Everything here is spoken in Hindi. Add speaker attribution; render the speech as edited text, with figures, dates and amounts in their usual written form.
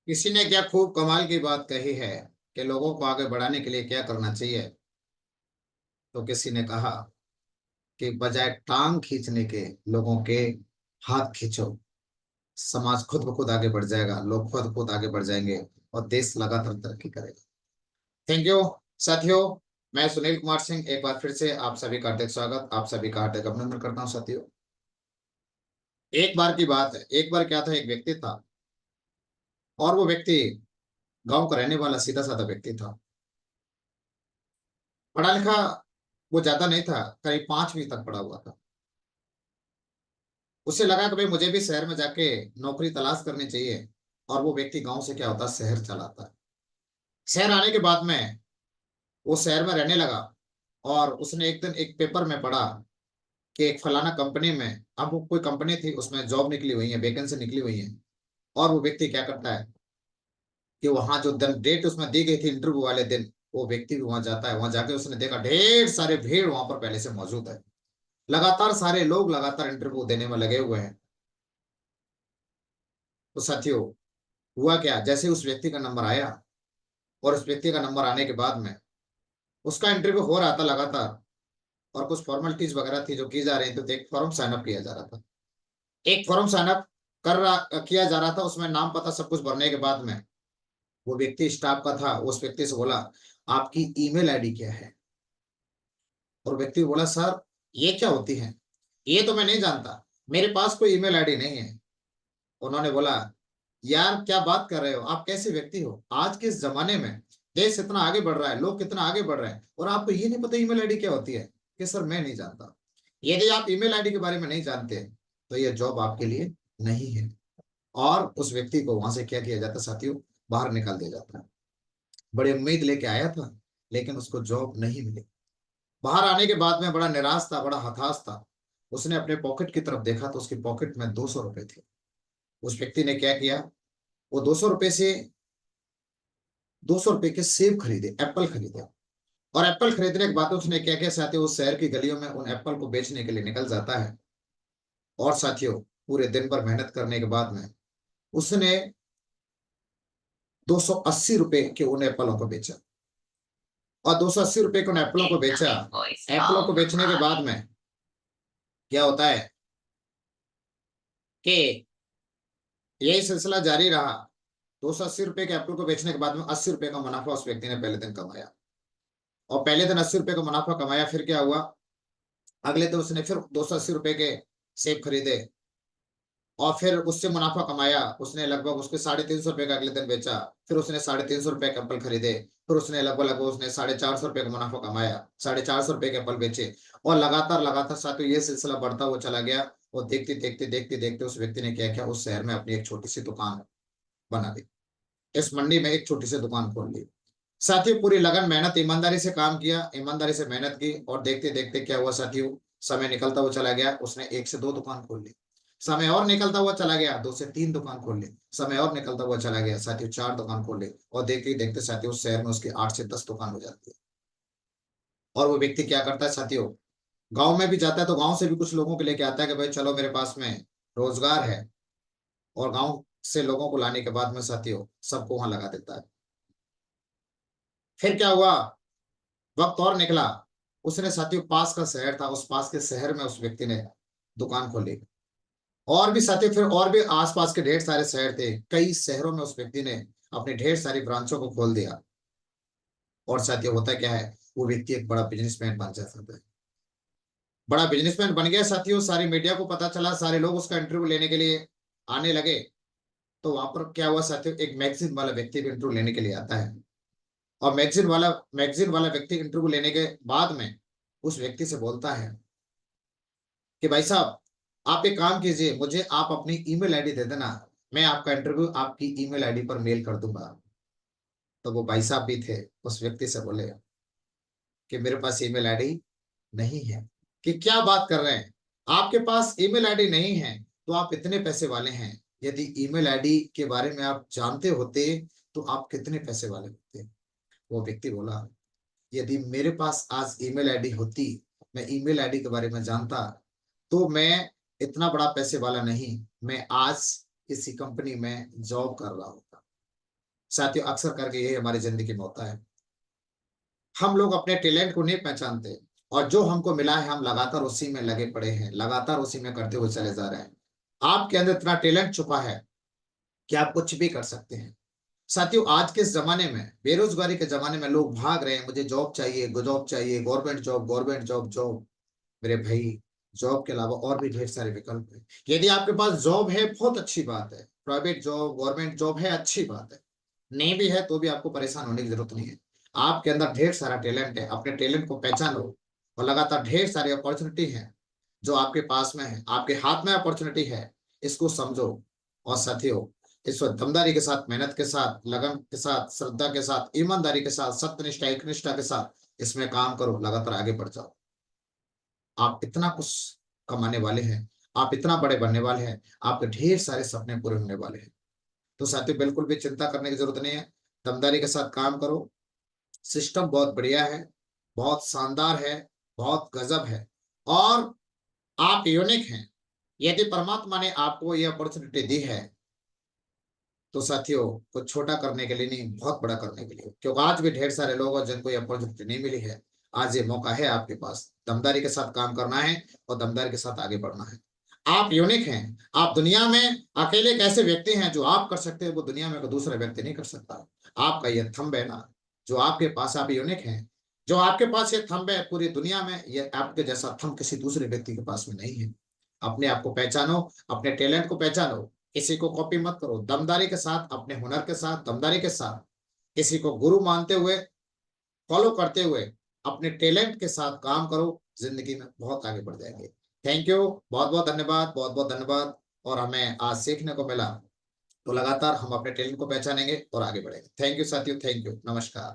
Speaker 1: किसी ने क्या खूब कमाल की बात कही है कि लोगों को आगे बढ़ाने के लिए क्या करना चाहिए। तो किसी ने कहा कि बजाय टांग खींचने के लोगों के हाथ खींचो। समाज खुद ब खुद आगे बढ़ जाएगा, लोग खुद खुद आगे बढ़ जाएंगे और देश लगातार तरक्की करेगा। थैंक यू साथियों। मैं सुनील कुमार सिंह एक बार फिर से आप सभी का हार्दिक स्वागत, आप सभी का हार्दिक अभिनंदन करता हूँ साथियों। एक बार की बात है, एक बार क्या था, एक व्यक्ति था और वो व्यक्ति गांव का रहने वाला सीधा साधा व्यक्ति था। पढ़ा लिखा वो ज्यादा नहीं था, करीब 5वीं तक पढ़ा हुआ था। उसे लगा कि भाई मुझे भी शहर में जाके नौकरी तलाश करनी चाहिए। और वो व्यक्ति गांव से क्या होता है, शहर चला आता है। शहर आने के बाद में वो शहर में रहने लगा और उसने एक दिन एक पेपर में पढ़ा कि एक फलाना कंपनी में, अब वो कोई कंपनी थी उसमें जॉब निकली हुई है, वैकेंसी निकली हुई है। और वो व्यक्ति क्या करता है कि वहां जो दिन डेट उसमें दी गई थी इंटरव्यू वाले दिन, वो व्यक्ति भी वहां जाता है। वहां जाके उसने देखा ढेर सारे भीड़ वहां पर पहले से मौजूद है। लगातार सारे लोग लगातार इंटरव्यू देने में लगे हुए हैं। तो साथियों, हुआ क्या, जैसे उस व्यक्ति का नंबर आया और उस व्यक्ति का नंबर आने के बाद में उसका इंटरव्यू हो रहा था लगातार। और कुछ फॉर्मेलिटीज वगैरह थी जो की जा रही थी, तो एक फॉर्म साइन अप किया जा रहा था। एक फॉर्म साइन अप किया जा रहा था। उसमें नाम पता सब कुछ भरने के बाद में वो व्यक्ति स्टाफ का था, उस व्यक्ति से बोला आपकी ईमेल आईडी क्या है। और व्यक्ति बोला सर ये क्या होती है, ये तो मैं नहीं जानता, मेरे पास कोई ईमेल आईडी नहीं है। उन्होंने बोला यार क्या बात कर रहे हो, आप कैसे व्यक्ति हो, आज के इस जमाने में देश इतना आगे बढ़ रहा है, लोग कितना आगे बढ़ रहे हैं और आपको ये नहीं पता ईमेल आईडी क्या होती है। कि सर मैं नहीं जानता। यदि आप ईमेल आईडी के बारे में नहीं जानते तो ये जॉब आपके लिए नहीं है। और उस व्यक्ति को वहां से क्या किया जाता साथियों, बाहर निकाल दिया जाता है। बड़ी उम्मीद लेके आया था लेकिन उसको जॉब नहीं मिली। बाहर आने के बाद में बड़ा निराश था, बड़ा हताश था। उसने अपने पॉकेट की तरफ देखा तो उसकी पॉकेट में 200 रुपए थे। उस व्यक्ति ने क्या किया, वो 200 रुपए से 200 रुपए के सेब खरीदे, एप्पल खरीदे। और एप्पल खरीदने के बाद उसने क्या किया साथियों, उस शहर की गलियों में उन एप्पल को बेचने के लिए निकल जाता है। और साथियों, पूरे दिन भर मेहनत करने के बाद में उसने 280 रुपए के उन एप्पलों को बेचा। और 280 रुपए के उन एप्पलों को बेचा। एप्पलों को बेचने के बाद में क्या होता है कि यही सिलसिला जारी रहा। 280 रुपए के एप्पल को बेचने के बाद में 80 रुपए का मुनाफा उस व्यक्ति ने पहले दिन कमाया। और पहले दिन 80 रुपए का मुनाफा कमाया, फिर क्या हुआ, अगले दिन उसने फिर 280 रुपए के सेब खरीदे और फिर उससे मुनाफा कमाया। उसने लगभग उसके 350 रुपए का अगले दिन बेचा। फिर उसने 350 रुपए के एप्पल खरीदे। फिर उसने लगभग लगभग उसने 450 रुपए का मुनाफा कमाया, 450 रुपए के एप्पल बेचे। और लगातार लगातार साथियों ये सिलसिला बढ़ता हुआ चला गया। और देखते देखते देखते देखते उस व्यक्ति ने क्या किया, उस शहर में अपनी एक छोटी सी दुकान बना दी। इस मंडी में एक छोटी सी दुकान खोल ली। साथियों पूरी लगन मेहनत ईमानदारी से काम किया, ईमानदारी से मेहनत की। और देखते देखते क्या हुआ साथियों, समय निकलता हुआ चला गया। उसने 1 से 2 दुकान खोल ली। समय और निकलता हुआ चला गया, 2 से 3 दुकान खोल ली। समय और निकलता हुआ चला गया साथियों, 4 दुकान खोल ली। और देखते देखते साथियों उस शहर में उसकी 8 से 10 दुकान हो जाती है। और वो व्यक्ति क्या करता है साथियों, गांव में भी जाता है तो गांव से भी कुछ लोगों को लेके आता है कि भाई चलो मेरे पास में रोजगार है। और गांव से लोगों को लाने के बाद में साथियों सबको वहां लगा देता है। फिर क्या हुआ, वक्त और निकला। उसने साथियों पास का शहर था, उस पास के शहर में उस व्यक्ति ने दुकान खोली। और भी साथियों फिर और भी आसपास के ढेर सारे शहर थे, कई शहरों में उस व्यक्ति ने अपनी ढेर सारी ब्रांचों को खोल दिया। और साथियों होता क्या है, वो व्यक्ति एक बड़ा बिजनेसमैन बन जाता है। बड़ा बिजनेसमैन बन गया साथियों, सारी मीडिया को पता चला, सारे लोग उसका इंटरव्यू लेने के लिए आने लगे। तो वहां पर क्या हुआ साथियों, एक मैगजीन वाला व्यक्ति भी इंटरव्यू लेने के लिए आता है। और मैगजीन वाला व्यक्ति इंटरव्यू लेने के बाद में उस व्यक्ति से बोलता है कि भाई साहब आप एक काम कीजिए, मुझे आप अपनी ईमेल आईडी दे देना, मैं आपका इंटरव्यू आपकी ईमेल आईडी पर मेल कर दूंगा। तो वो भाई साहब भी थे, उस व्यक्ति से बोले कि मेरे पास ईमेल आईडी नहीं है। कि क्या बात कर रहे हैं, आपके पास ईमेल आईडी नहीं है तो आप इतने पैसे वाले हैं। यदि ईमेल आईडी के बारे में आप जानते होते तो आप कितने पैसे वाले होते। वो व्यक्ति बोला यदि मेरे पास आज ईमेल आईडी होती, मैं ईमेल आईडी के बारे में जानता, तो मैं इतना बड़ा पैसे वाला नहीं, मैं आज किसी कंपनी में जॉब कर रहा होता। साथियों अक्सर करके यही हमारी जिंदगी में होता है, हम लोग अपने टैलेंट को नहीं पहचानते और जो हमको मिला है हम लगातार उसी में लगे पड़े हैं, लगातार उसी में करते हुए चले जा रहे हैं। आपके अंदर इतना टैलेंट छुपा है कि आप कुछ भी कर सकते हैं। साथियों आज के इस जमाने में, बेरोजगारी के जमाने में लोग भाग रहे हैं, मुझे जॉब चाहिए, जॉब चाहिए, government job, government job, job. मेरे भाई, जॉब के अलावा और भी ढेर सारे विकल्प हैं। यदि आपके पास जॉब है बहुत अच्छी बात है, प्राइवेट जॉब, गवर्नमेंट जॉब है अच्छी बात है, नहीं भी है तो भी आपको परेशान होने की जरूरत नहीं है। आपके अंदर ढेर सारा टैलेंट है, अपने टैलेंट को पहचानो और लगातार ढेर सारी अपॉर्चुनिटी है जो आपके पास में है, आपके हाथ में अपॉर्चुनिटी है, इसको समझो। और साथियों इस वक्त दमदारी के साथ, मेहनत के साथ, लगन के साथ, श्रद्धा के साथ, ईमानदारी के साथ, सत्यनिष्ठा, एकनिष्ठा के साथ इसमें काम करो, लगातार आगे बढ़ जाओ। आप इतना कुछ कमाने वाले हैं, आप इतना बड़े बनने वाले हैं, आपके ढेर सारे सपने पूरे होने वाले हैं। तो साथियों बिल्कुल भी चिंता करने की जरूरत नहीं है, दमदारी के साथ काम करो। सिस्टम बहुत बढ़िया है, बहुत शानदार है, बहुत गजब है और आप यूनिक हैं। यदि परमात्मा ने आपको ये अपॉर्चुनिटी दी है तो साथियों कुछ छोटा करने के लिए नहीं, बहुत बड़ा करने के लिए, क्योंकि आज भी ढेर सारे लोग हैं जिनको ये अपॉर्चुनिटी नहीं मिली है। आज ये मौका है आपके पास, दमदारी के साथ काम करना है और दमदारी के साथ आगे बढ़ना है। आप यूनिक हैं, आप दुनिया में अकेले एक ऐसे व्यक्ति हैं जो आप कर सकते हैं, वो दुनिया में कोई दूसरा व्यक्ति नहीं कर सकता। आपका ये थंब है ना, जो आपके पास, आप यूनिक हैं, जो आपके पास ये थंब है, पूरी दुनिया में ये आपके जैसा थंब किसी दूसरे व्यक्ति के पास में नहीं है। अपने आप को पहचानो, अपने टैलेंट को पहचानो, किसी को कॉपी मत करो, दमदारी के साथ, अपने हुनर के साथ, दमदारी के साथ, किसी को गुरु मानते हुए, फॉलो करते हुए, अपने टैलेंट के साथ काम करो, जिंदगी में बहुत आगे बढ़ जाएंगे। थैंक यू, बहुत बहुत धन्यवाद, बहुत बहुत धन्यवाद। और हमें आज सीखने को मिला, तो लगातार हम अपने टैलेंट को पहचानेंगे और आगे बढ़ेंगे। थैंक यू साथियों, थैंक यू, नमस्कार।